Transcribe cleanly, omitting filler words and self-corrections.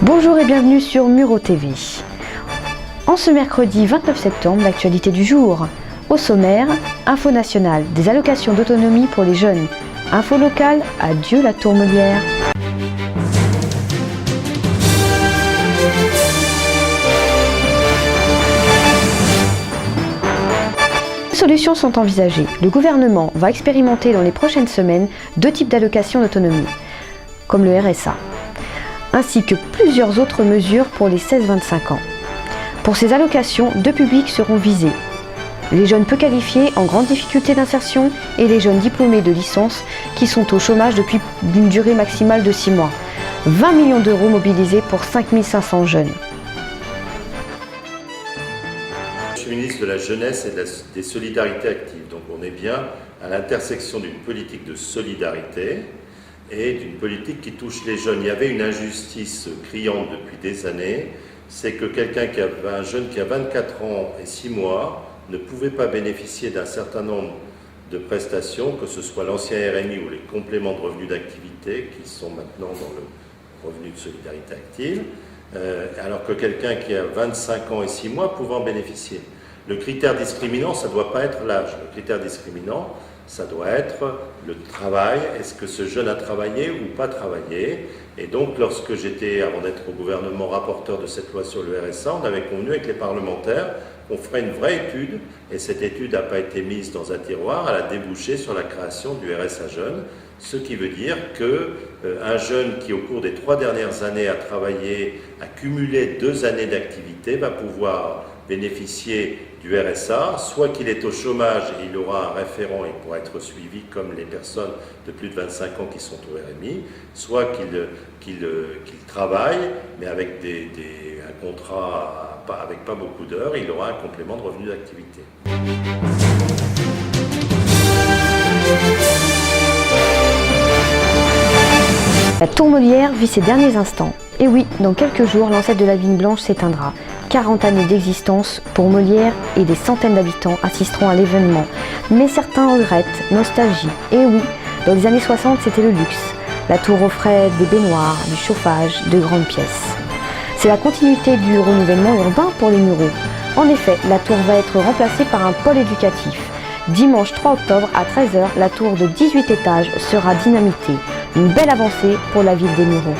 Bonjour et bienvenue sur Muro TV. En ce mercredi 29 septembre, l'actualité du jour. Au sommaire, info nationale, des allocations d'autonomie pour les jeunes. Info locale, adieu la tour Molière. Des solutions sont envisagées. Le gouvernement va expérimenter dans les prochaines semaines 2 types d'allocations d'autonomie, comme le RSA, ainsi que plusieurs autres mesures pour les 16-25 ans. Pour ces allocations, 2 publics seront visés. Les jeunes peu qualifiés en grande difficulté d'insertion et les jeunes diplômés de licence qui sont au chômage depuis une durée maximale de 6 mois. 20 millions d'euros mobilisés pour 5500 jeunes. Je suis ministre de la Jeunesse et des Solidarités Actives. Donc on est bien à l'intersection d'une politique de solidarité et d'une politique qui touche les jeunes. Il y avait une injustice criante depuis des années, c'est que un jeune qui a 24 ans et 6 mois ne pouvait pas bénéficier d'un certain nombre de prestations, que ce soit l'ancien RMI ou les compléments de revenus d'activité qui sont maintenant dans le revenu de solidarité active, alors que quelqu'un qui a 25 ans et 6 mois pouvait en bénéficier. Le critère discriminant, ça ne doit pas être l'âge. Le critère discriminant, ça doit être le travail. Est-ce que ce jeune a travaillé ou pas travaillé? Et donc, lorsque j'étais, avant d'être au gouvernement, rapporteur de cette loi sur le RSA, on avait convenu avec les parlementaires qu'on ferait une vraie étude. Et cette étude n'a pas été mise dans un tiroir, elle a débouché sur la création du RSA jeune. Ce qui veut dire qu'un jeune qui, au cours des 3 dernières années, a travaillé, a cumulé 2 années d'activité, va pouvoir bénéficier du RSA, soit qu'il est au chômage et il aura un référent et pourra être suivi comme les personnes de plus de 25 ans qui sont au RMI, soit qu'il travaille, mais avec un contrat avec pas beaucoup d'heures, il aura un complément de revenu d'activité. La tour Molière vit ses derniers instants. Et oui, dans quelques jours, l'ancêtre de la Vigne Blanche s'éteindra. 40 années d'existence pour Molière et des centaines d'habitants assisteront à l'événement. Mais certains regrettent, nostalgie. Et oui, dans les années 60, c'était le luxe. La tour offrait des baignoires, du chauffage, de grandes pièces. C'est la continuité du renouvellement urbain pour les Mureaux. En effet, la tour va être remplacée par un pôle éducatif. Dimanche 3 octobre à 13h, la tour de 18 étages sera dynamitée. Une belle avancée pour la ville des Mureaux.